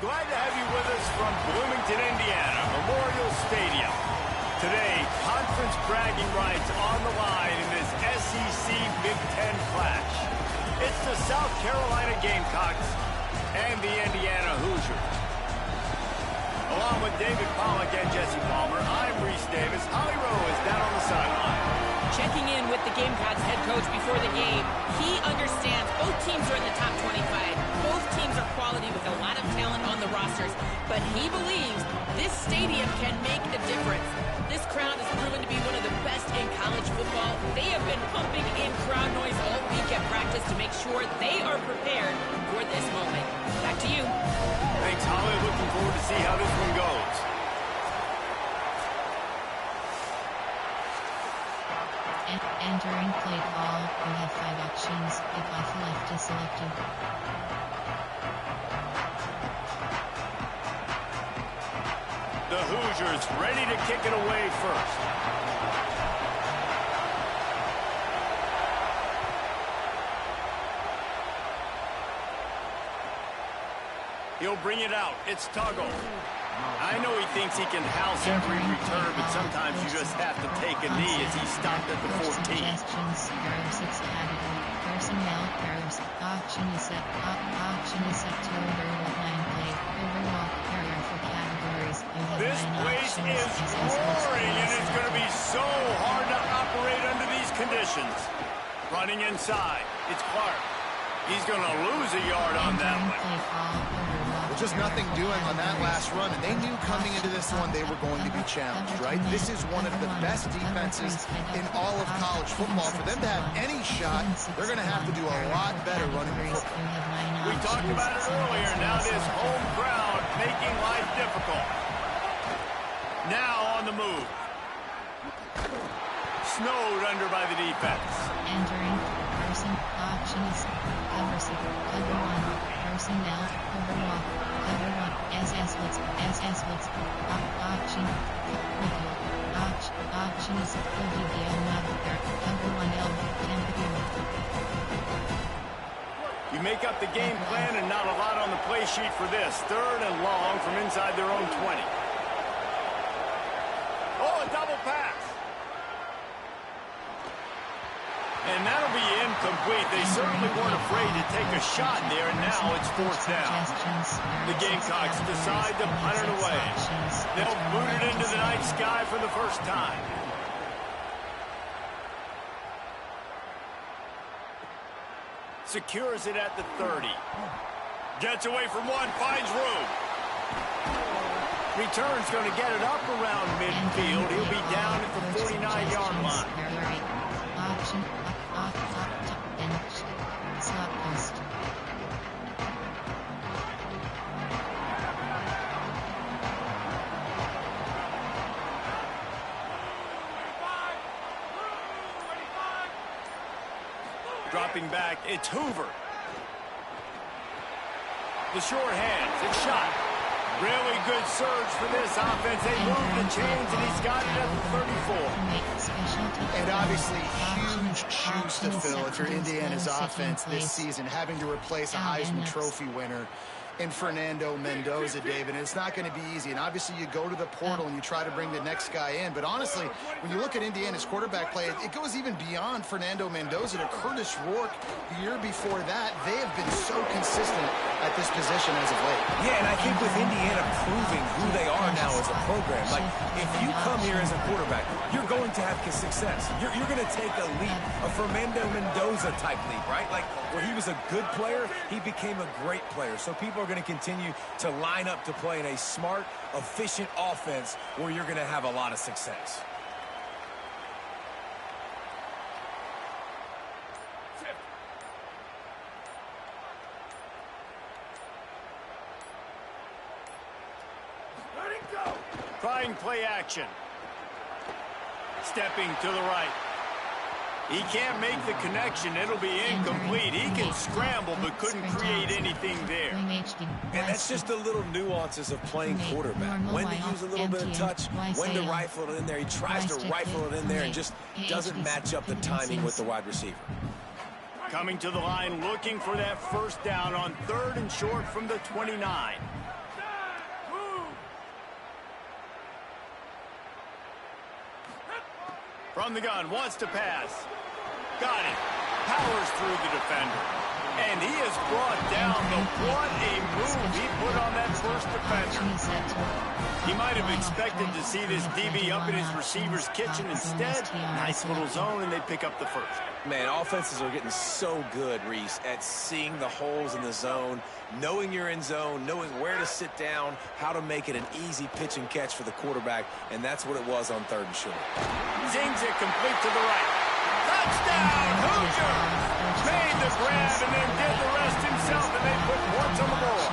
Glad to have you with us from Bloomington, Indiana, Memorial Stadium. Today, conference bragging rights on the line in this SEC Big Ten clash. It's the South Carolina Gamecocks and the Indiana Hoosiers. Along with David Pollack and Jesse Palmer, I'm Reese Davis. Holly Rowe is down on the sideline. Checking in with the Gamecocks head coach before the game, he understands both teams are in the top 25. Both teams are quality with a lot of talent on the rosters, but he believes this stadium can make a difference. This crowd has proven to be one of the best in college football. They have been pumping in crowd noise all week at practice to make sure they are prepared for this moment. Back to you. Thanks, Holly. Looking forward to see how this one goes. Entering play call, we have 5 options. Pick off left is selected. The Hoosiers ready to kick it away first. He'll bring it out. It's Tuggle. I know he thinks he can house every return, but sometimes you just have to take a knee as he stopped at the 14. Suggestions, Euro 6 category, personnel, Euros, option is set to over play, overwalk, area for categories. This place is roaring, and it's going to be so hard to operate under these conditions. Running inside, it's Clark. He's going to lose a yard on that one. Just nothing doing on that last run, and they knew coming into this one they were going to be challenged, right? This is one of the best defenses in all of college football. For them to have any shot, they're going to have to do a lot better running the football. We talked about it earlier. Now this home crowd making life difficult. Now on the move. Snowed under by the defense. Entering person, option is cover 6, cover 1, personnel, overwalk, cover 1, SS blitz, option, option is OVBL modifier, cover 1 L, You make up the game plan and not a lot on the play sheet for this. 3rd and long from inside their own 20. Oh, a double pass. And that'll be incomplete. They certainly weren't afraid to take a shot there, and now it's 4th down. The Gamecocks decide to punt it away. They'll boot it into the night sky for the first time. Secures it at the 30. Gets away from one, finds room. Return's going to get it up around midfield. He'll be down at the 49-yard line. Option, slot post. Dropping back, it's Hoover. The short hands, it's shot. Really good surge for this offense. They move the chains, and he's got it at the 34. And obviously, huge shoes to fill if you're Indiana's offense this season, having to replace a Heisman Trophy winner in Fernando Mendoza, David. And it's not going to be easy. And obviously, you go to the portal and you try to bring the next guy in. But honestly, when you look at Indiana's quarterback play, it goes even beyond Fernando Mendoza to Curtis Rourke the year before that. They have been so consistent at this position as of late. Yeah, and I think with Indiana proving who they are now as a program, like if you come here as a quarterback, you're going to have success. You're going to take a leap, a Fernando Mendoza type leap, right? Like where he was a good player, he became a great player. So people are going to continue to line up to play in a smart, efficient offense where you're going to have a lot of success. Trying play action. Stepping to the right. He can't make the connection. It'll be incomplete. He can scramble but couldn't create anything there. And that's just the little nuances of playing quarterback. When to use a little bit of touch, when to rifle it in there. He tries to rifle it in there and just doesn't match up the timing with the wide receiver. Coming to the line, looking for that first down on 3rd and short from the 29. From the gun, wants to pass. Got it. Powers through the defender. And he has brought down what a move he put on that first defender. He might have expected to see this DB up in his receiver's kitchen. Instead, nice little zone, and they pick up the first. Man, offenses are getting so good, Reese, at seeing the holes in the zone, knowing you're in zone, knowing where to sit down, how to make it an easy pitch and catch for the quarterback, and that's what it was on 3rd and short. Zings it complete to the right. Touchdown, Hoosiers! Made the grab and then did the rest himself, and they put points on the board.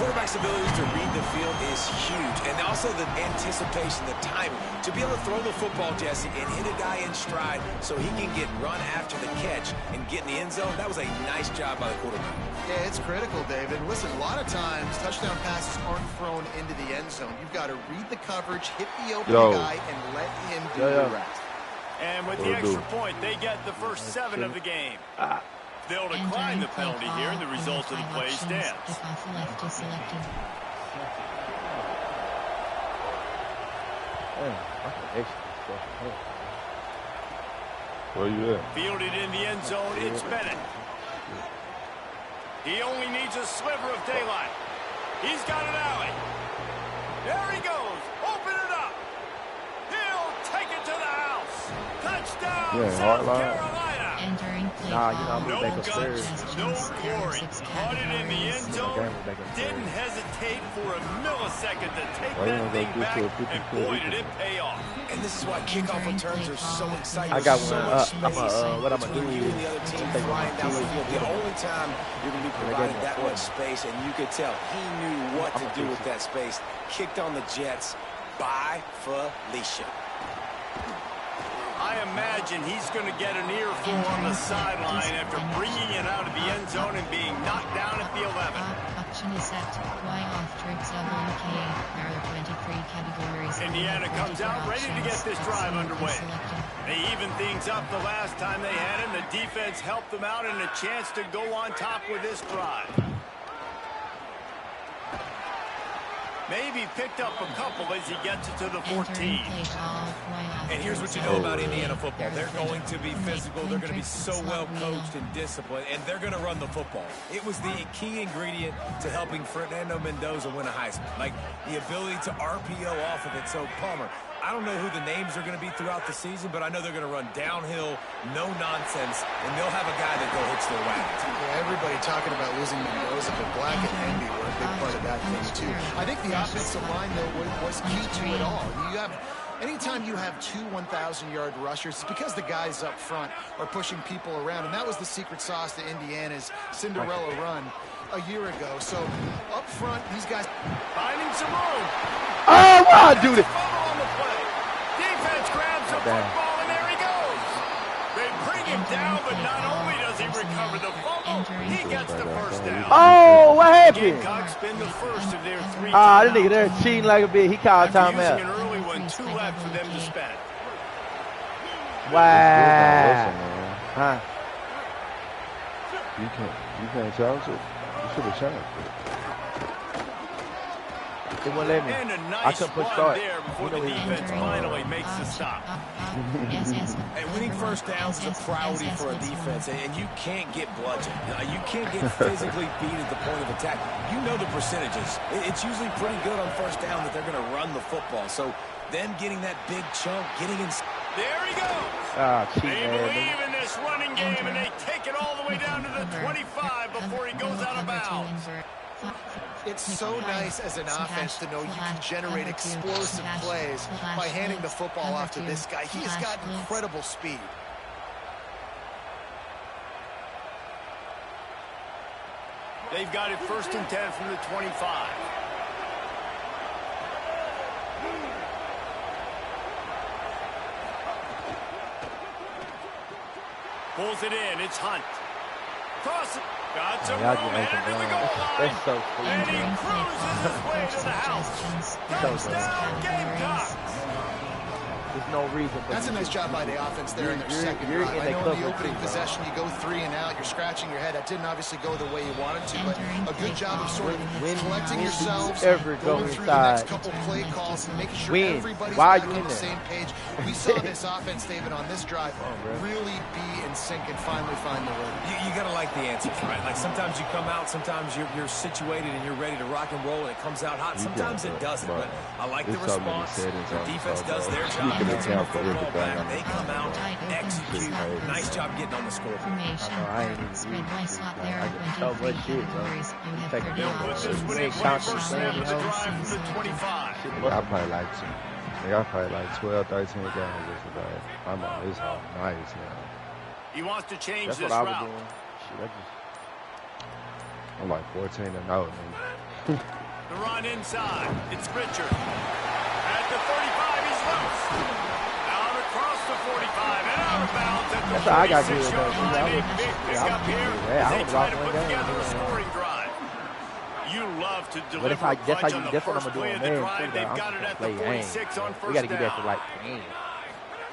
Quarterback's ability to read the field is huge, and also the anticipation, the timing. To be able to throw the football, Jesse, and hit a guy in stride so he can get run after the catch and get in the end zone, that was a nice job by the quarterback. Yeah, it's critical, David. Listen, a lot of times touchdown passes aren't thrown into the end zone. You've got to read the coverage, hit the open guy, and let him do the rest. And with the extra point, they get the first 7 of the game. They'll decline the penalty here, and the result of the play stands. Where you at? Fielded in the end zone, it's Bennett. He only needs a sliver of daylight. He's got an alley. There he goes. Open it up. He'll take it to the house. Touchdown, South Carolina. No guts, no glory. Caught it in the end zone. Didn't hesitate for a millisecond to take that thing back, and boy, did it pay off. And this is why kickoff returns are so exciting. I got so one. What I'm gonna do you and the other team flying down the field. The only time you're gonna be provided that much space, and you could tell he knew what to do with that space. Kicked on the Jets by Felicia. I imagine he's going to get an earful on the sideline after bringing it out of the end zone and being knocked down at the 11. Indiana comes out ready to get this drive underway. They evened things up the last time they had him. The defense helped them out and a chance to go on top with this drive. Maybe picked up a couple as he gets it to the 14. And here's what you know about Indiana football. They're going to be physical. They're going to be so well coached and disciplined, and they're going to run the football. It was the key ingredient to helping Fernando Mendoza win a Heisman. Like the ability to RPO off of it. So, Palmer, I don't know who the names are going to be throughout the season, but I know they're going to run downhill, no nonsense, and they'll have a guy that go hitch their wagons. Yeah, everybody talking about losing Mendoza, but Black and Envy were a big part of that thing, too. I think the offensive line, though, was key to it all. Anytime you have 2 1,000-yard rushers, it's because the guys up front are pushing people around, and that was the secret sauce to Indiana's Cinderella run a year ago. So up front, these guys finding some room. Oh, wow, dude. Defense grabs the football, and there he goes. They bring him down, but not only does he recover the fumble, he gets the first down. Oh, what happened? Gamecocks been the first of their 3 this nigga there cheating like a bitch. He called timeout. An early one, 2 left for them to spend. Wow. Huh? You can't challenge it. You should have challenged it. It wouldn't let me. And a nice I couldn't push start. There before the defense finally makes the stop. And winning first downs is a priority for a defense, and you can't get bludgeoned. You can't get physically beat at the point of attack. You know the percentages. It's usually pretty good on first down that they're going to run the football. So them getting that big chunk, getting in. There he goes. They believe in this running game, and they take it all the way down to the 25 before he goes out of bounds. It's so nice as an offense to know you can generate explosive plays by handing the football off to this guy. He has got incredible speed. They've got it 1st and 10 from the 25. Pulls it in. It's Hunt. Cross it. Got some room headed to the goal line. That's so cool. And he cruises his way to the house. Touchdown, Gamecocks. There's no reason for That's a nice job by the offense there in their second drive. I know in the opening possession you go 3 and out, you're scratching your head. That didn't obviously go the way you wanted to, but a good job of sort of collecting yourselves, going through the next couple play calls and making sure everybody's back on the same page. We saw this offense, David, on this drive really be in sync and finally find the rhythm. You got to like the answers, right? Like sometimes you come out, sometimes you're situated and you're ready to rock and roll and it comes out hot. Sometimes it doesn't, but I like the response. The defense does their job. Gets the football back. They come out, execute. Nice job getting on the scoreboard. I Oh, what shit, bro. They'll put this one in play first snap of the drive from the 25. I probably like some. I probably like 12, 13 games just about. I'm on this hard. Nice now. He wants to change That's this what I was route. doing. Shit, I'm like 14 and 0. The run inside. It's Richard. At the 35, he's loose. Out across the 45 and out of bounds at the 46-yard line. A big pickup here as they try to put together a scoring drive. You love to deliver a punch on the first play of the drive. They've got it at the 46 on first down. We got to get that for like 10.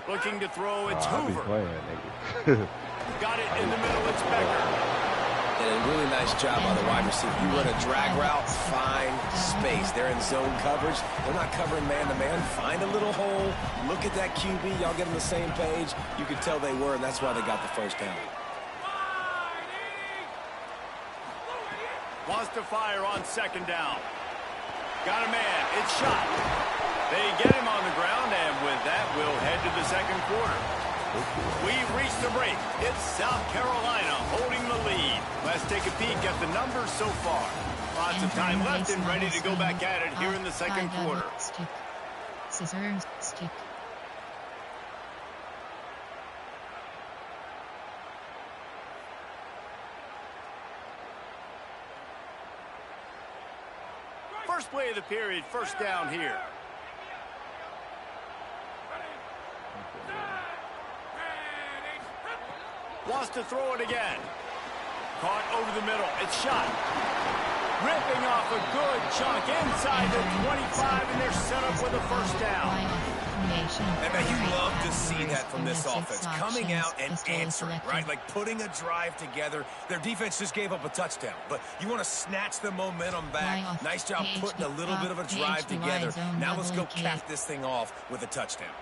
Looking to throw, it's I'll be Hoover. playing, nigga. Got it in the middle, it's Becker. And a really nice job by the wide receiver. You run a drag route, find space. They're in zone coverage. They're not covering man-to-man. Find a little hole. Look at that QB. Y'all get on the same page. You could tell they were, and that's why they got the first down. Wants to fire on second down. Got a man. It's shot. They get him on the ground, and with that, we'll head to the second quarter. We've reached the break. It's South Carolina holding the lead. Let's take a peek at the numbers so far. Lots of time left and ready to go back at it here in the second quarter. Scissors, stick. First play of the period, first down here. Wants to throw it again. Caught over the middle. It's shot. Ripping off a good chunk inside the 25, and they're set up with a first down. And man, you love to see that from this offense. Coming out and answering, right? Like putting a drive together. Their defense just gave up a touchdown, but you want to snatch the momentum back. Nice job putting a little bit of a drive together. Now let's go cap this thing off with a touchdown.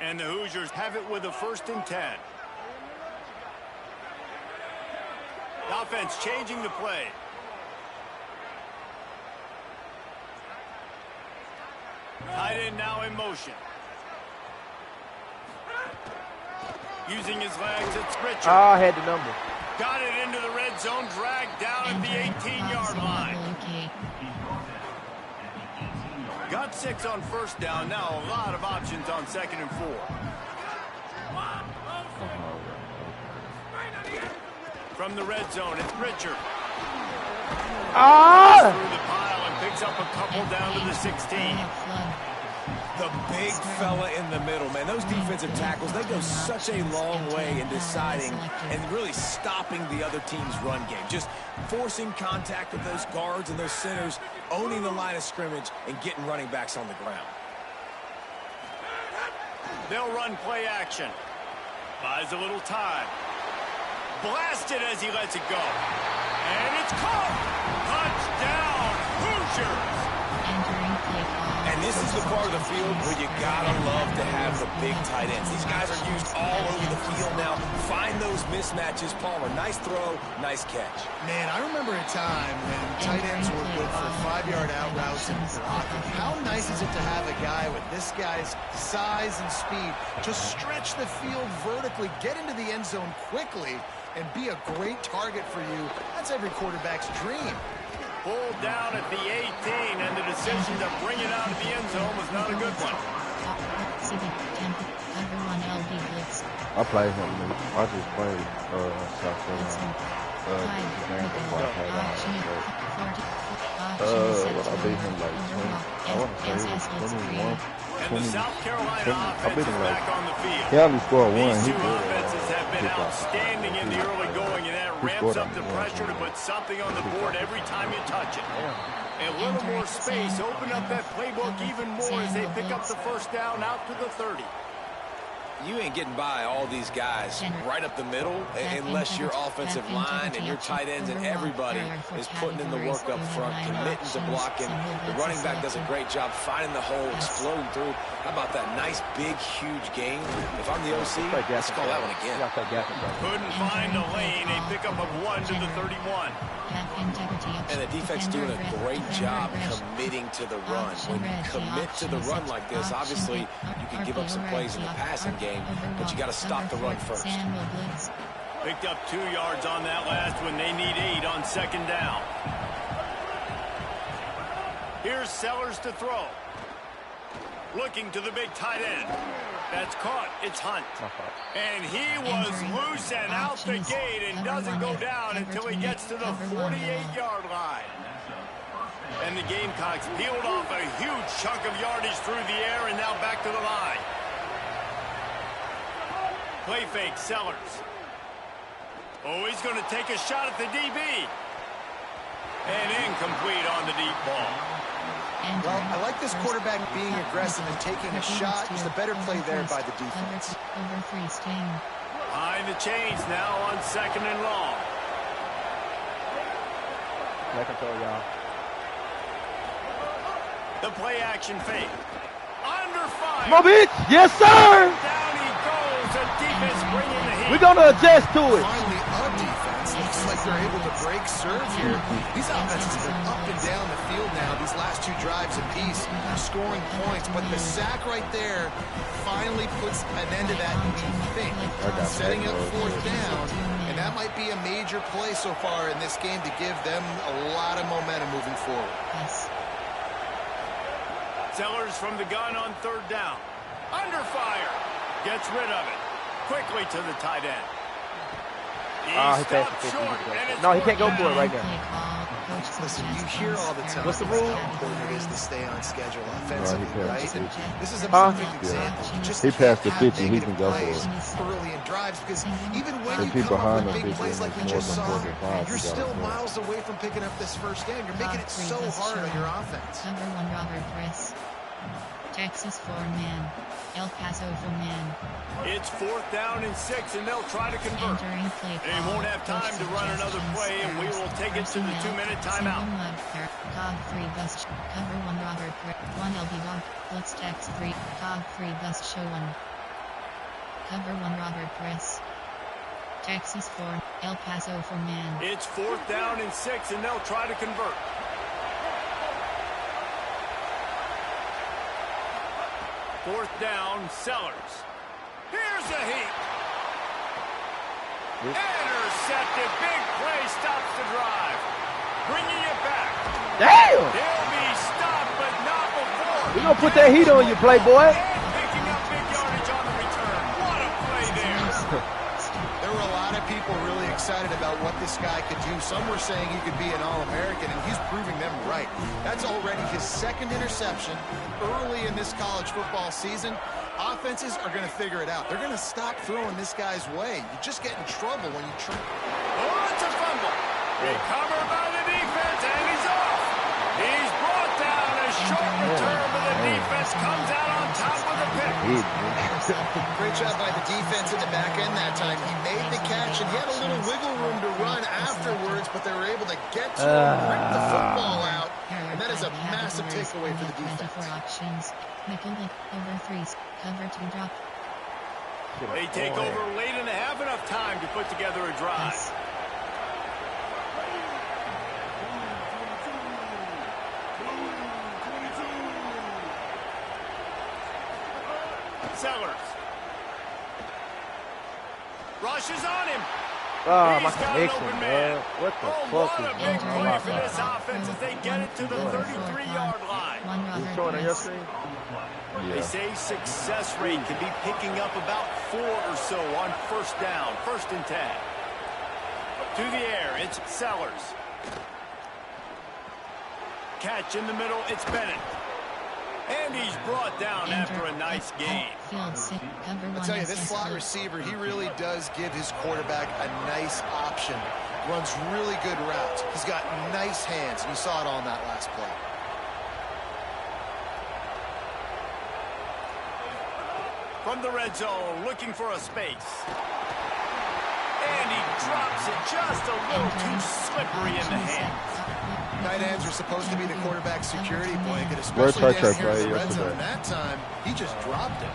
And the Hoosiers have it with a 1st and 10. The offense changing the play. Tight end now in motion. Using his legs, it's Richard. Oh, I had the number. Got it into the red zone, dragged down at the 18-yard line. Got 6 on first down. Now a lot of options on 2nd and 4. From the red zone, it's Richard. Through the pile and picks up a couple down to the 16. The big fella in the middle, man. Those defensive tackles, they go such a long way in deciding and really stopping the other team's run game. Just forcing contact with those guards and those centers, owning the line of scrimmage, and getting running backs on the ground. They'll run play action. Buys a little time. Blasted as he lets it go. And it's caught. Touchdown, Hoosiers. And this is the part of the field where you gotta love to have the big tight ends. These guys are used all over the field now. Find those mismatches. Palmer, nice throw, nice catch. Man, I remember a time when tight ends were good for 5-yard out routes and blocking. How nice is it to have a guy with this guy's size and speed to stretch the field vertically, get into the end zone quickly, and be a great target for you? That's every quarterback's dream. Pulled down at the 18, and the decision to bring it out of the end zone was not a good one. I play him. I just played South Carolina. What I beat him like 20. I want to say it was 21. And the South Carolina offense is back on the field. He only scored one. These two offenses have been outstanding in the early going, and that ramps up the pressure to put something on the board every time you touch it. A little more space, open up that playbook even more as they pick up the first down out to the 30. You ain't getting by all these guys right up the middle unless your offensive line and your tight ends and everybody is putting in the work up front, committing to blocking. The running back does a great job finding the hole, exploding through. How about that nice, big, huge game? If I'm the OC, let's call that one again. Couldn't find a lane. A pickup of 1 to the 31. And the defense doing a great job committing to the run. When you commit to the run like this, obviously you can give up some plays in the passing game, but you got to stop the run first. Picked up 2 yards on that last one. They need 8 on second down. Here's Sellers to throw. Looking to the big tight end. That's caught. It's Hunt. And he was loose and out the gate and doesn't go down until he gets to the 48-yard line. And the Gamecocks peeled off a huge chunk of yardage through the air and now back to the line. Play fake, Sellers. Oh, he's going to take a shot at the DB. And incomplete on the deep ball. Well, I like this quarterback being aggressive and taking a shot. Just a better play there by the defense. Behind the chains now on second and long. The play action fake. Under fire. Come on, bitch. Yes, sir. Down he goes. The defense bringing the heat. We're going to adjust to it. Finally, a defense. Looks like they're able to break serve here. These offenses have been up and down the field now, these last 2 drives apiece, scoring points. But the sack right there finally puts an end to that, we think. Setting up 4th down, and that might be a major play so far in this game to give them a lot of momentum moving forward. Sellers from the gun on 3rd down. Under fire. Gets rid of it. Quickly to the tight end. He stopped short, and it's no, he can't go for it right now. Listen, you hear all the time What's the rule? how important it is to stay on schedule offensively, right? And this is a Huh? perfect example. You just He passed the have 50, he negative can go for plays it. early in drives because even when The you people come up behind with the big 50 plays like we is just more saw, than 45 you're to go still for it. miles away from picking up this first down. You're making it so hard on your offense. Number 1 Robert Chris. Texas 4-man. El Paso 4-man. It's 4th down and 6, and they'll try to convert. They won't have time to run another play, and we will take it to the 2-minute timeout. Cog 3 bust. Cover 1 Robert Chris. 1 LB dog. Blitz text 3. Cog 3 bust show 1. Cover 1 Robert Chris. Texas 4. El Paso 4-man. It's 4th down and 6, and they'll try to convert. Fourth down, Sellers. Here's a heat. Intercepted. Big play stops the drive. Bringing it back. Damn! They'll be stopped, but not before. We're going to put that heat on you, playboy. And picking up big yardage on the return. What a play there. There were a lot of people really excited about what this guy could do. Some were saying he could be an All-American, and he's proving them right. That's already his 2nd interception early in this college football season. Offenses are going to figure it out. They're going to stop throwing this guy's way. You just get in trouble when you try. Oh, it's a fumble. Recovered by the defense, and he's off. He's brought down a short return, but the defense comes out on top with a pick. Great job by the defense in the back end that time. He made the catch, and he had a little wiggle room to run afterwards, but they were able to get to him, rip the football out, and that is a massive takeaway for the defense. Options. Nickelback over 3s. Cover 2 drop. They take over late in the half, enough time to put together a drive. Sellers. Rushes on him. Oh, my He's got an connection, open man. man. What the Oh, fuck what a is big going play on? for this offense as they get it to the 33-yard line. You showing on your screen? They say success rate can be picking up about 4 or so on 1st down, 1st and 10. To the air, it's Sellers. catch in the middle. It's Bennett. And he's brought down after a nice gain. I'll tell you, this slot receiver, he really does give his quarterback a nice option. Runs really good routes. He's got nice hands. You saw it on that last play. From the red zone, looking for a space. And he drops it just a little too slippery in the hands. Tight ends are supposed to be the quarterback's security blanket, especially down here in the red zone. That time, he just dropped it.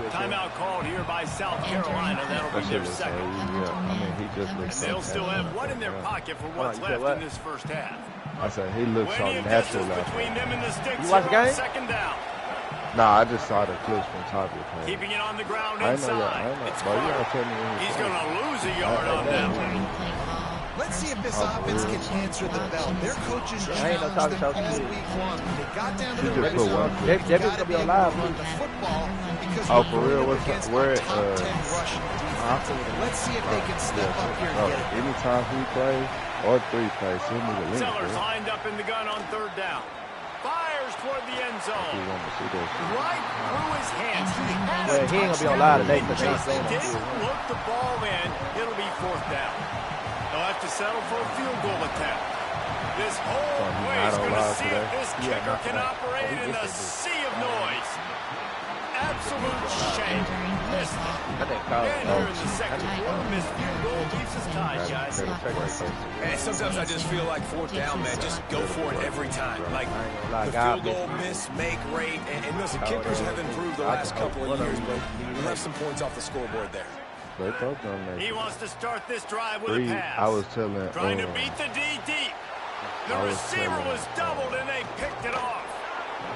Timeout called here by South Carolina. That'll be their second. And they'll still have one in their pocket for what's left in this first half. I said he looks so natural out between them and the sticks. You watch the game? Second down. Nah, I just saw the clips from top of the play. Keeping it on the ground I inside. know. It's But you gotta tell me He's going to lose a yard on that one. Let's see if this offense can answer the bell. Their coaches challenged them all week long. They got down to the red zone. They're going to be alive. Run the football because Oh, for real? What's against where? the top 10 rushing defense. Let's see if they can step up here and get it. Anytime he plays or 3 plays, he needs a link. Sellers lined up in the gun on third down. Fires toward the end zone. Right through his hands. Well, he ain't going to be alive today. Just didn't look the ball in. It'll be fourth down. They'll have to settle for a field goal attempt. This whole way is going to see if this kicker can operate in a sea of noise. Absolute shame. Missed it. And here in the second quarter, missed field goal keeps us tied, guys. And sometimes I just feel like fourth down, man, just go for it every time. Like the field goal miss, make rate, and listen, kickers have improved the last couple of years, but we left some points off the scoreboard there. He wants to start this drive with a pass. I was telling trying to beat the D deep. The receiver was doubled and they picked it off.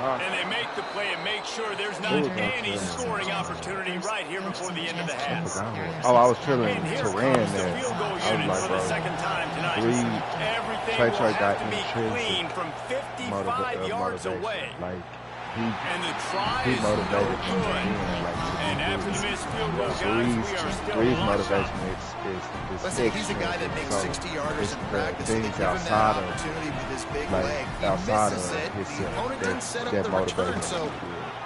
And they make the play and make sure there's not any scoring opportunity right here before the end of the half. Oh, I was telling And here Teran comes the that field goal I unit was for the like, second time tonight. Everything Trey will got have to be clean from 55 yards away. Like And the try he is no motivated me good. again. And after the missed field goal, guys, we are still Bree's locked motivation up. is Listen, he's a guy that makes 60-yarders in practice. They give him that outside opportunity with his big like, leg. He outside misses of it. his The opponent didn't set up that the return, motivation. so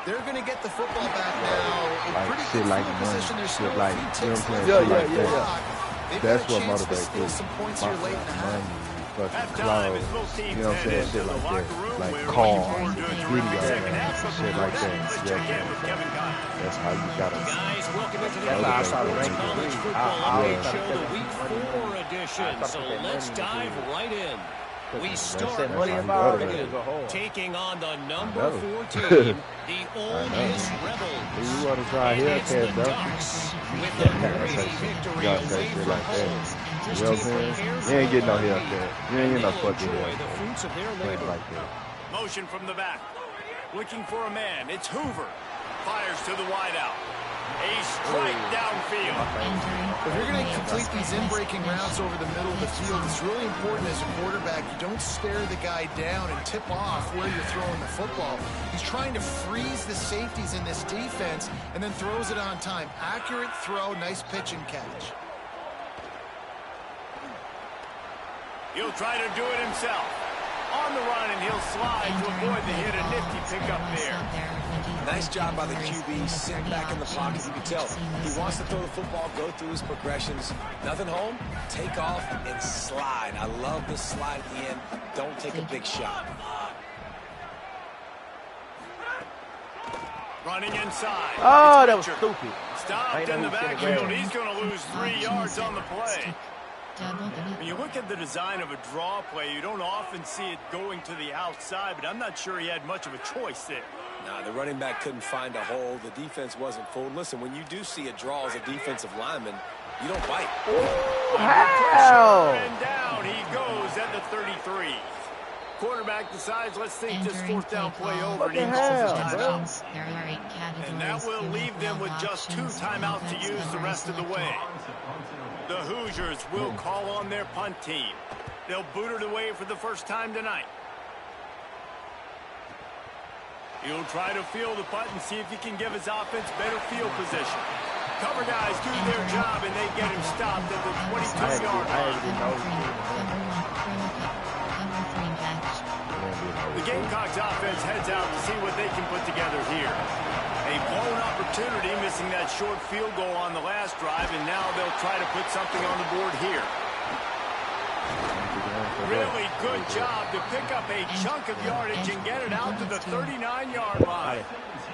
they're going to get the football back now in Like pretty shit good like field money, position. There's shit still like, a you few know ticks what I'm left saying? on the clock. They've That's got a what chance to motivates steal me. some points here late in the half. Fucking Halftime clothes, as both teams you know what I'm head saying? into Shit the like locker room. that. Like We're cars, looking forward to a terrific second half. shit like that. Let's check in with Kevin Connor. That's how you gotta. Guys, welcome into the That's how I saw the College ranking. Football I Update was- Show, the Week 4 edition. So let's dive right in. We start That's with how you Oregon, gotta. taking on the number know. 4 team, the Ole Miss Rebels. You wanna try And here, it's the Ted, bro? Ducks with the Brady victory You gotta away say shit from like home. that. This You know what team I'm saying? prepares You ain't getting no for haircut. You ain't getting no and fucking they'll enjoy the haircut. fruits of their Playing labor. like that. Motion from the back. Looking for a man. It's Hoover. Fires to the wideout. A strike downfield. If you're going to complete these in-breaking routes over the middle of the field, it's really important as a quarterback you don't stare the guy down and tip off where you're throwing the football. He's trying to freeze the safeties in this defense and then throws it on time. Accurate throw, nice pitch and catch. He'll try to do it himself. On the run, and he'll slide to avoid the hit. A nifty pickup there. Nice job by the QB, sitting back in the pocket. You can tell he wants to throw the football, go through his progressions. Nothing home, take off, and slide. I love the slide at the end. Don't take a big shot. Running inside. Oh, that was Pitcher. stupid. Stopped in the backfield. He's going to lose 3 yards on the play. When you look at the design of a draw play, you don't often see it going to the outside, but I'm not sure he had much of a choice there. Nah, the running back couldn't find a hole. The defense wasn't full. Listen, when you do see a draw as a defensive lineman, you don't bite. How? And down he goes at the 33. Quarterback decides, let's think this fourth down play over, and he calls his timeout. And that will leave them with just 2 timeouts to use the rest of the way. The Hoosiers will call on their punt team. They'll boot it away for the first time tonight. He'll try to field the punt and see if he can give his offense better field position. Cover guys do their job, and they get him stopped at the 22-yard line. Gamecocks offense heads out to see what they can put together here. A blown opportunity, missing that short field goal on the last drive, and now they'll try to put something on the board here. Really good job to pick up a chunk of yardage and get it out to the 39-yard line.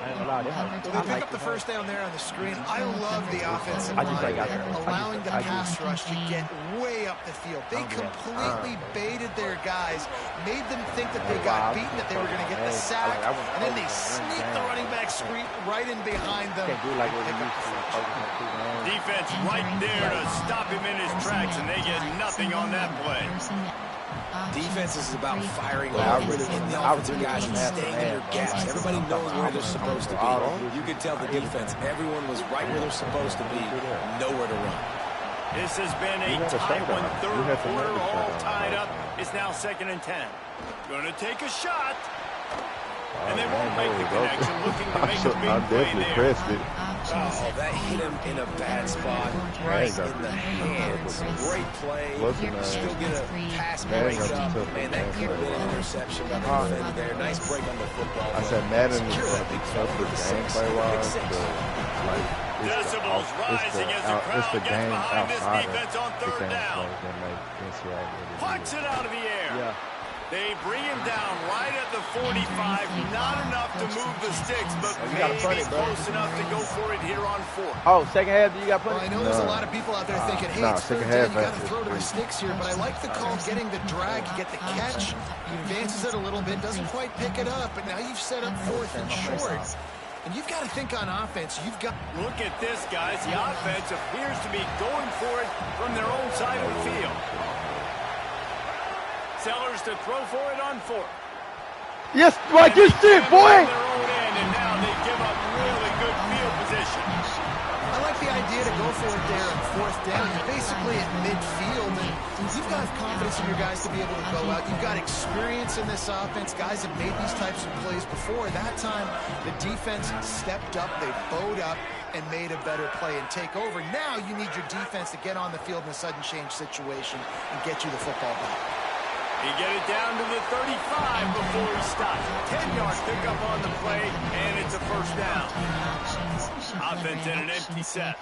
They pick up the first down there on the screen. I love the offensive line there, allowing the pass rush to get way up the field. They completely baited their guys, made them think that they got beaten, that they were going to get the sack, and then they sneak the running back screen right in behind them. Defense right there to stop him in his tracks, and they get nothing on that play. Defense is about firing off in the offensive guys and staying in their gaps. Everybody knows where they're supposed to be. You can tell the defense, everyone was right where they're supposed to be, nowhere to run. This has been a tight one, third quarter, all tied up. It's now 2nd and 10. Going to take a shot. And they won't make the connection, looking to make a big play there. Oh, that hit him in a bad spot, right in the hands. Great play. Still get a pass break up. Man, that could have been an interception by the defender there. Nice break on the football. I said Madden is gameplay-wise, Decibels rising as the crowd gets behind this defense on 3rd down. Punch it out of the air. Yeah. They bring him down right at the 45. Not enough to move the sticks, but maybe close enough to go for it here on 4th. Oh, second half, you got plenty? Well, I know there's a lot of people out there thinking, hey, it's 3rd down, you got to throw to the sticks here, but I like the call, getting the drag, you get the catch, he advances it a little bit, doesn't quite pick it up, but now you've set up 4th and short. And you've got to think on offense. You've got. Look at this, guys. The offense appears to be going for it from their own side of the field. Sellers to throw for it on 4th. Yes, right, this shit, boy! Their own end, and now they give up really good field position. I like the idea to go for it there on 4th down. You're basically at midfield, and you've got confidence in your guys to be able to go out. You've got experience in this offense. Guys have made these types of plays before. That time, the defense stepped up, they bowed up, and made a better play and take over. Now you need your defense to get on the field in a sudden change situation and get you the football back. He get it down to the 35 before he stops. 10-yard pickup on the play, and it's a 1st down. Offense in an empty set.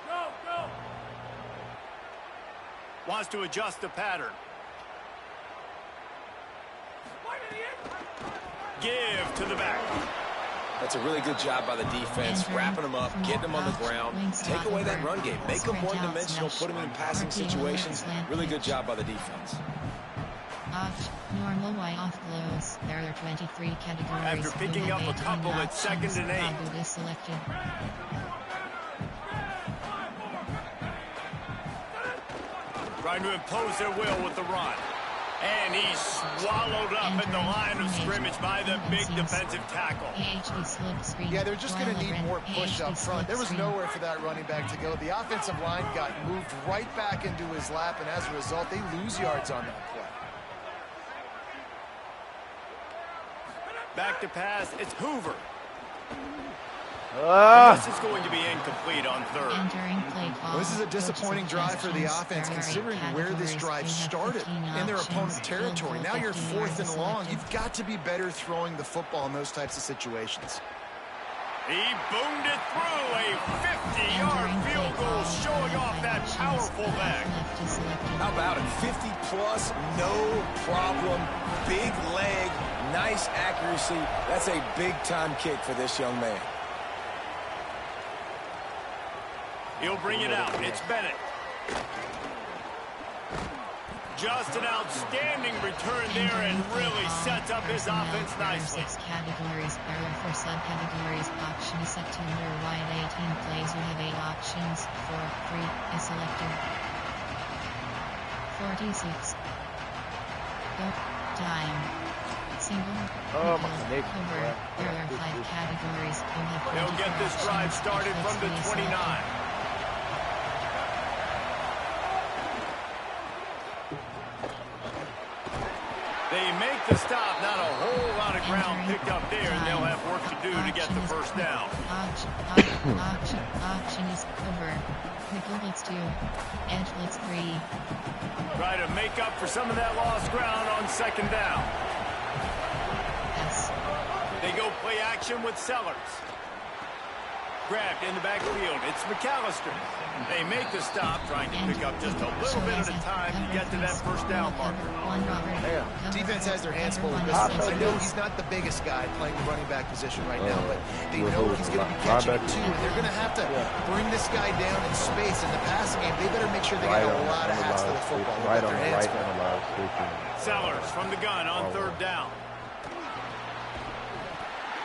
Go. Wants to adjust the pattern. Give to the back. That's a really good job by the defense, wrapping them up, getting them on the ground. Take away that run game. Make them one-dimensional, put them in passing situations. Really good job by the defense. Off, normal, Y off blows. There are 23 categories. After picking up a couple at 2nd and 8. Is selected. Trying to impose their will with the run. And he's swallowed up at the line of scrimmage by the big defensive tackle. Yeah, they're just going to need more push up front. There was nowhere for that running back to go. The offensive line got moved right back into his lap, and as a result, they lose yards on that play. Back to pass, it's Hoover. This is going to be incomplete on 3rd. Well, this is a disappointing drive for the offense, considering where this drive started in their opponent's territory. Now you're 4th and long. You've got to be better throwing the football in those types of situations. He boomed it through a 50-yard field goal, showing off that powerful leg. How about it? 50-plus, no problem. Big leg, nice accuracy. That's a big-time kick for this young man. He'll bring it out. It's Bennett. Just an outstanding return there and really sets up his offense nicely. 6 categories. There are 4 subcategories. Option September wide 18 plays. We have 8 options. 4, 3 is selected. 46. Go. Time. Single. Oh, my Cover. There are 5 categories. They'll get this drive started from the 29. They make the stop. Not a whole lot of ground picked up there, and they'll have work to do to get the first down. Option is over. Nickel blitz 2. Edge blitz 3. Try to make up for some of that lost ground on second down. Yes. They go play action with Sellers. Grabbed in the backfield. It's McAllister. They make the stop, trying to pick up just a little bit at a time to get to that first down marker. Defense has their hands full with this one. I know he's not the biggest guy playing the running back position right now, but they know he's going to be catching it too, and they're going to have to bring this guy down in space. In the passing game, they better make sure they get a lot of hats to the football. Right on the right. Sellers from the gun on third down.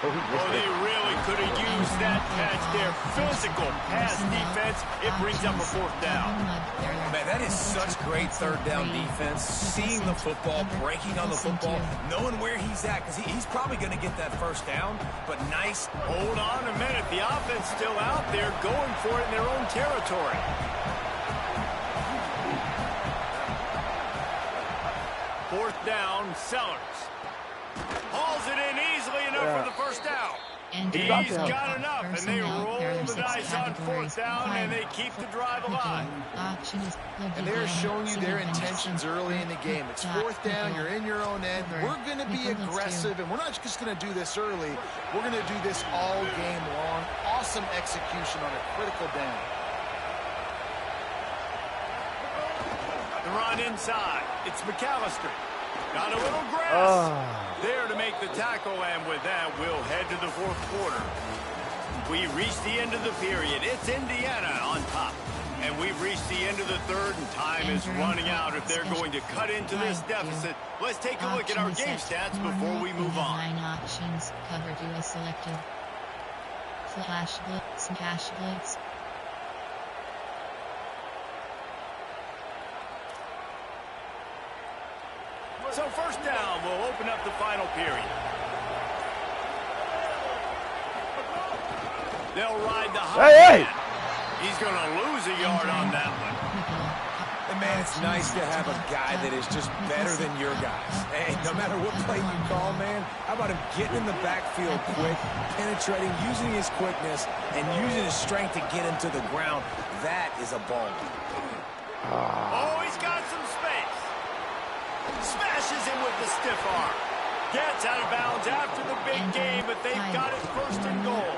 Oh, they really could have used that catch there. Physical pass defense. It brings up a fourth down. Man, that is such great third down defense. Seeing the football, breaking on the football, knowing where he's at, because he's probably going to get that first down, but nice. Hold on a minute. The offense still out there going for it in their own territory. Fourth down, Sellers. Hauls it in easily enough for the first down. He's got enough, and they roll the dice on fourth down, and they keep the drive alive. And they're showing you their intentions early in the game. It's fourth down, you're in your own end. We're going to be aggressive, and we're not just going to do this early. We're going to do this all game long. Awesome execution on a critical down. The run inside. It's McAllister. Got a little grass there to make the tackle, and with that, we'll head to the fourth quarter. We reached the end of the period. It's Indiana on top. And we've reached the end of the third, and time is running out if they're going to cut into this deficit. Let's take a look at our game stats before we move on. 9 options. Cover 2 is selected. Flash blitz, smash blitz. So first down, we'll open up the final period. They'll ride the hot hand. He's going to lose a yard on that one. And man, it's nice to have a guy that is just better than your guys. Hey, no matter what play you call, man, how about him getting in the backfield quick, penetrating, using his quickness, and using his strength to get him to the ground. That is a ball. Oh, he's got some space. Smashes him with the stiff arm. Gets out of bounds after the big game, but they've got it first and goal.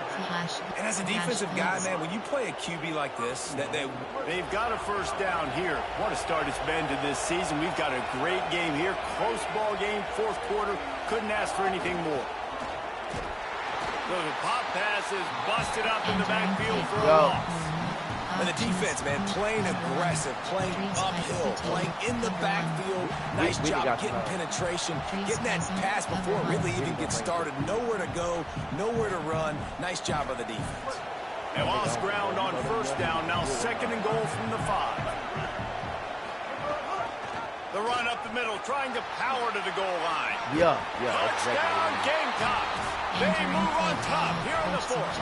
And as a defensive guy, man, when you play a QB like this, they've got a first down here. What a start it's been to this season. We've got a great game here. Close ball game, fourth quarter. Couldn't ask for anything more. The pop pass is busted up in the backfield for a loss. And the defense, man, playing aggressive, playing uphill, playing in the backfield. Nice job getting penetration, getting that pass before it really even gets started. Nowhere to go, nowhere to run. Nice job by the defense. They lost ground on first down. Now second and goal from the 5. The run up the middle, trying to power to the goal line. Touchdown, Gamecocks. They move on top here in the fourth.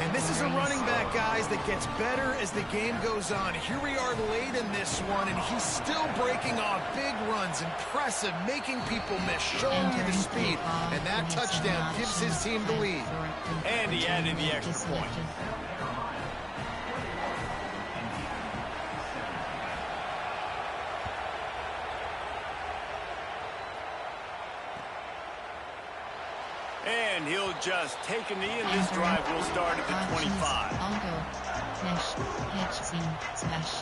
And this is a running back, guys, that gets better as the game goes on. Here we are late in this one, and he's still breaking off big runs. Impressive, making people miss, showing you the speed. And that touchdown gives his team the lead. And he added the extra point. And he'll just take a knee, and this drive will start at the 25. Smash,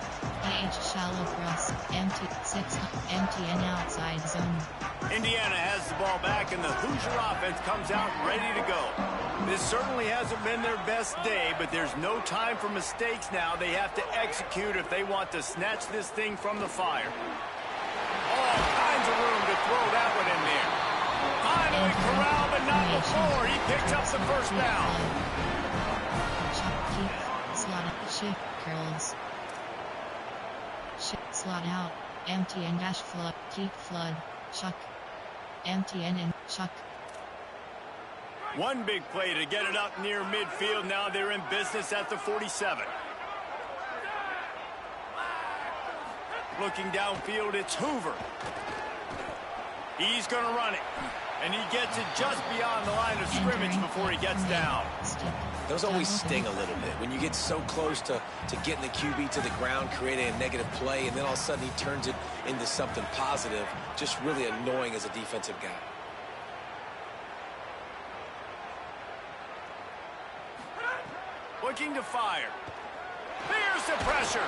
shallow cross, empty, 6, empty and outside zone. Indiana has the ball back, and the Hoosier offense comes out ready to go. This certainly hasn't been their best day, but there's no time for mistakes now. They have to execute if they want to snatch this thing from the fire. All kinds of room to throw that one in there. Finally corralled, but not before. He picks up the first down. Shift curls. Shift slot out. Empty and dash flood. Keep flood. Chuck. Empty and chuck. One big play to get it up near midfield. Now they're in business at the 47. Looking downfield, it's Hoover. He's going to run it. And he gets it just beyond the line of scrimmage before he gets down. Those always sting a little bit when you get so close to getting the QB to the ground, creating a negative play, and then all of a sudden he turns it into something positive. Just really annoying as a defensive guy. Looking to fire. There's the pressure.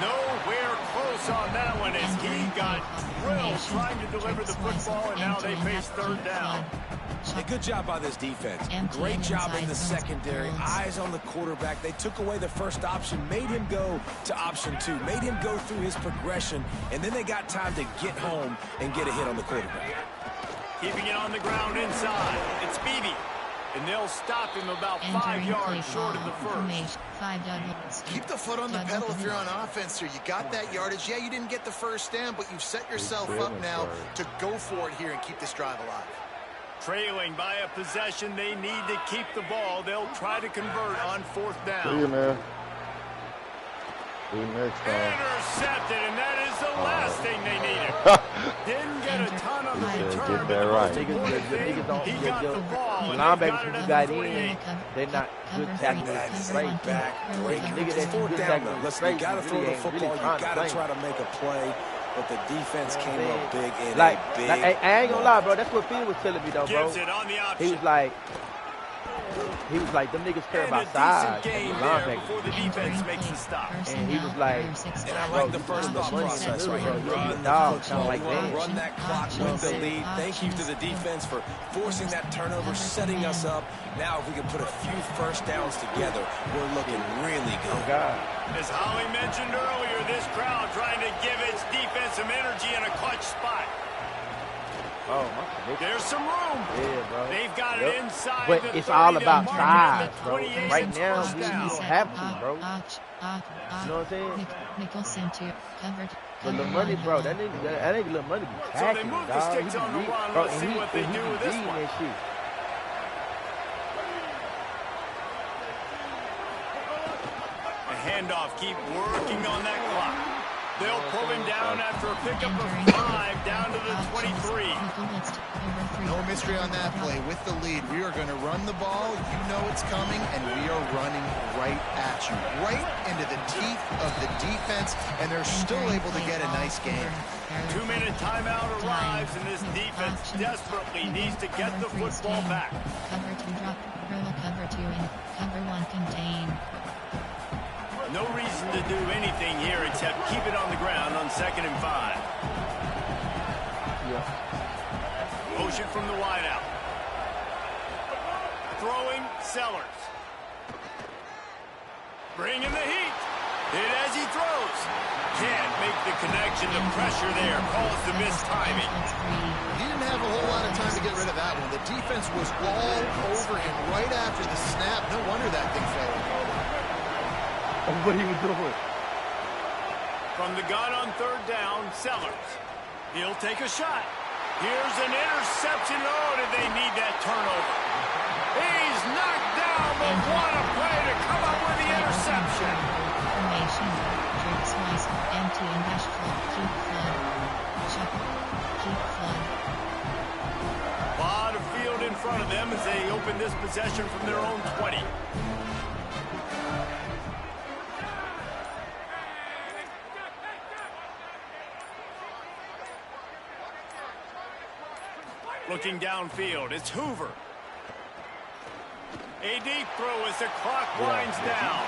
Nowhere close on that one as he got drilled trying to deliver the football, and now they face third down. A good job by this defense. Great job in the secondary. Eyes on the quarterback. They took away the first option, made him go to option 2, made him go through his progression, and then they got time to get home and get a hit on the quarterback. Keeping it on the ground inside. It's Beebe. And they'll stop him about 5 yards short of the first. Keep the foot on the pedal if you're on offense here. You got that yardage. Yeah, you didn't get the first down, but you've set yourself up now to go for it here and keep this drive alive. Trailing by a possession, they need to keep the ball. They'll try to convert on fourth down. See you, man. See you next time. Intercepted, and that is the last thing they needed. Didn't get a ton on the return, but the most important thing, he got the ball, and they've got it at the 48. They're not good tacklers. Right back. Great. It's fourth down, though. Listen, you got to throw the football. You got to try to make a play. But the defense came up big in like, I ain't gonna lie, bro. That's what Phil was telling me, though, bro. He was like, them niggas care about size. Before the defense makes the stop. And he was like, and I like the first thought process right here. Run that clock with the lead. Thank you to the defense for forcing that turnover, setting us up. Now, if we can put a few first downs together, we're looking really good. As Holly mentioned earlier, this crowd trying to give its defense some energy in a clutch spot. Oh, my. There's some room. Yeah, bro. They've got it inside. But it's all about size, bro. Right now, we don't have to, bro. You know what I'm saying? Nicholson to covered. But the money, bro, that ain't little money be So they move the sticks on the run. Let's see what they do with this one. A handoff, keep working on that clock. They'll pull him down after a pickup of 5 down to the 23. No mystery on that play. With the lead, we are going to run the ball. You know it's coming, and we are running right at you. Right into the teeth of the defense, and they're still able to get a nice game. 2-minute timeout arrives, and this defense desperately needs to get the football back. Cover 2 drop, cover 2 and cover 1 contain. No reason to do anything here except keep it on the ground on 2nd and 5. Motion from the wideout. Throwing Sellers. Bringing the heat. Hit as he throws. Can't make the connection. The pressure there caused the missed timing. He didn't have a whole lot of time to get rid of that one. The defense was all over him right after the snap. No wonder that thing failed. What he was doing. From the gun on 3rd down, Sellers. He'll take a shot. Here's an interception. Oh, did they need that turnover? He's knocked down, but what a play to come up with the interception. Formation. Drake slice. Empty and dash flood. Keep flood. Chuck. Keep flood. A lot of field in front of them as they open this possession from their own 20. Looking downfield, it's Hoover. A deep throw as the clock winds down.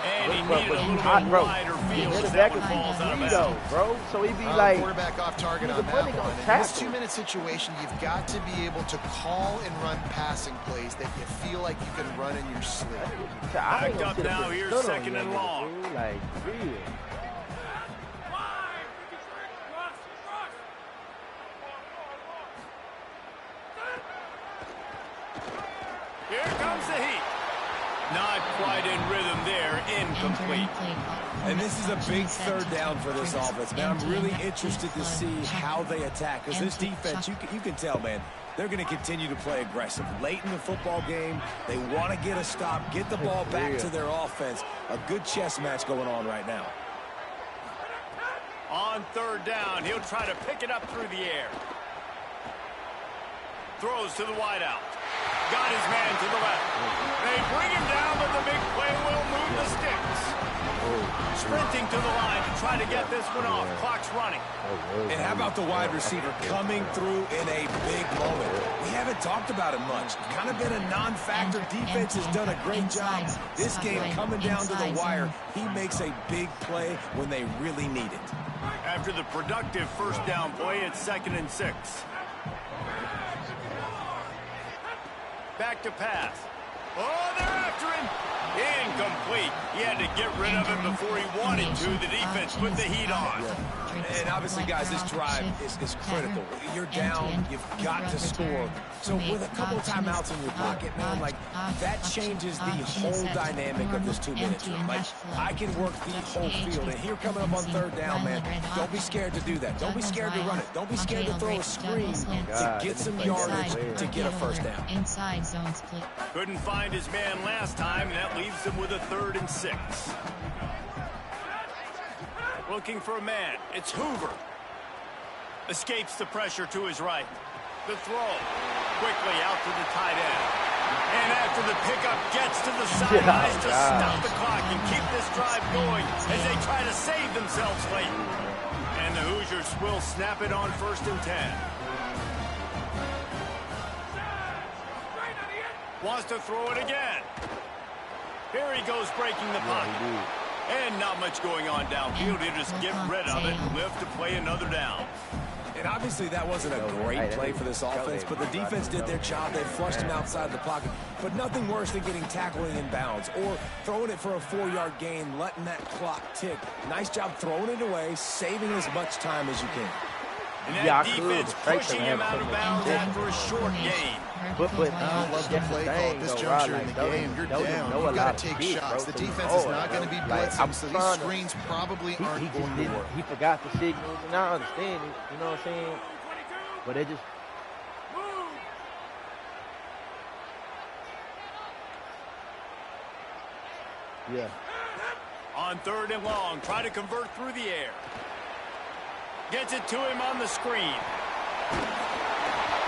And he needed a little bit wider field as that one falls out of bounds. Bro, so he be like quarterback off target on that one. In this 2-minute situation, you've got to be able to call and run passing plays that you feel like you can run in your sleep. Backed up now, here's 2nd and long. Like, real. Here comes the heat. Not quite in rhythm there, incomplete. And this is a big 3rd down for this offense, man. I'm really interested to see how they attack. Because this defense, you can tell, man, they're going to continue to play aggressive. Late in the football game, they want to get a stop, get the ball back to their offense. A good chess match going on right now. On 3rd down, he'll try to pick it up through the air. throws to the wideout. Got his man to the left. They bring him down, but the big play will move the sticks. Sprinting to the line to try to get this one off. Clock's running. And how about the wide receiver coming through in a big moment? We haven't talked about it much. Kind of been a non-factor. Defense has done a great job. This game coming down to the wire, he makes a big play when they really need it. After the productive first down play, it's 2nd and 6. Back to pass. Oh, they're after him. Incomplete. He had to get rid of it before he wanted to. The defense put the heat on. And obviously, guys, this drive is critical. You're down. You've got to score. So with a couple timeouts in your pocket, man, like, that changes the whole dynamic of this 2-minute drill. Like, I can work the whole field. And here coming up on 3rd down, man, don't be scared to do that. Don't be scared to run it. Don't be scared to throw a screen to get some yardage to get a first down. Inside zone split. Couldn't find his man last time, and that leaves him with a 3rd and 6. Looking for a man. It's Hoover. Escapes the pressure to his right. The throw. Quickly out to the tight end. And after the pickup, gets to the sidelines to stop the clock and keep this drive going as they try to save themselves late. And the Hoosiers will snap it on 1st and 10. Wants to throw it again. Here he goes, breaking the pocket. And not much going on downfield. He'll just get rid of it and live to play another down. And obviously that wasn't a great play for this offense, but the defense did their job. They flushed him outside the pocket. But nothing worse than getting tackled in bounds or throwing it for a 4-yard gain, letting that clock tick. Nice job throwing it away, saving as much time as you can. And that defense pushing him out of bounds after a short gain. I love the play call at this juncture in the game. You're down. You've got to take shots. The defense is not going to be blitzing, so these screens probably aren't going to work. He forgot the signals, and I understand it. You know what I'm saying? But it just... Yeah. On 3rd and long, try to convert through the air. Gets it to him on the screen.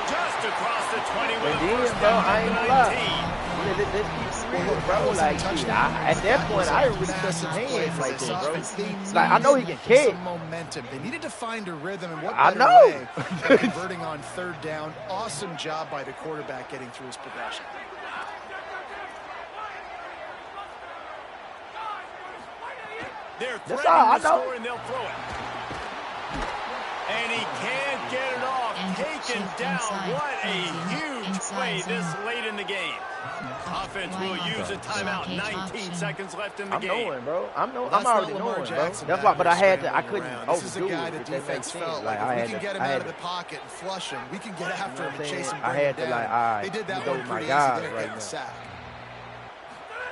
Just across the 20 with a first down at the 19. At that point, I really touched his hands like that, bro. Like, I know he can kick. Some momentum. They needed to find a rhythm, and what I better know. way than converting on 3rd down. Awesome job by the quarterback getting through his progression. They're threatening to score, and they'll throw it. And he can't get it off. Taken down. What a huge play this late in the game. Offense will use a timeout. 19 seconds left in the game. I'm knowing, bro. I'm already knowing, bro. That's why, but I had to. I couldn't overdo it. If that makes sense. Like, if we can get him out of the pocket and flush him, we can get after him and chase him. I had to, like, all right. They did that one pretty easy. They're getting the sack.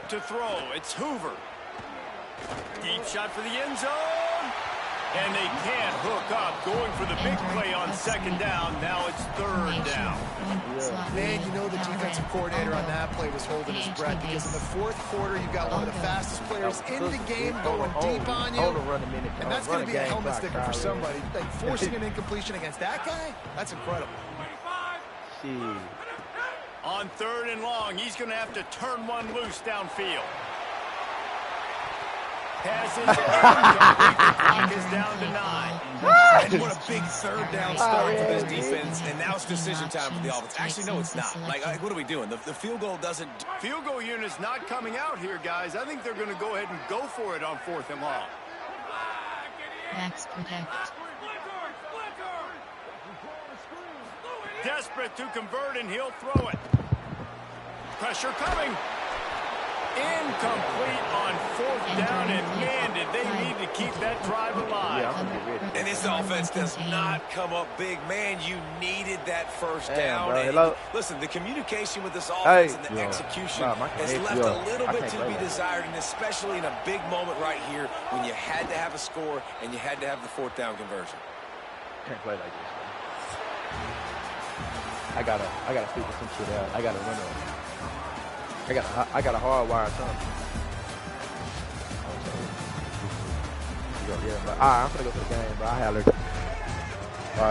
To throw, it's Hoover. Deep shot for the end zone. And they can't hook up. Going for the big play on 2nd down. Now it's 3rd down. Man, you know the defensive coordinator on that play was holding his breath, because in the 4th quarter, you've got one of the fastest players in the game going deep on you. And that's going to be a helmet sticker for somebody. Like, forcing an incompletion against that guy, that's incredible. On 3rd and long, he's going to have to turn one loose downfield. Passes incomplete. The clock is down to 9. And what a big 3rd down start for this defense. And now it's decision time for the offense. Actually, no, it's not. Like, what are we doing? The field goal doesn't... Field goal unit's not coming out here, guys. I think they're going to go ahead and go for it on 4th and long. Max protect. Desperate to convert, and he'll throw it. Pressure coming. Incomplete on 4th down, and man, did they need to keep that drive alive. And this offense does not come up big. Man, you needed that first down. Bro, listen, the communication with this offense and the execution has left a little bit to be desired, and especially in a big moment right here when you had to have a score and you had to have the 4th down conversion. Can't play like this, man. I gotta figure some shit out. I gotta run it. I got a hard wire tongue. Yeah, but I'm gonna go to the game, bro. I had allergic.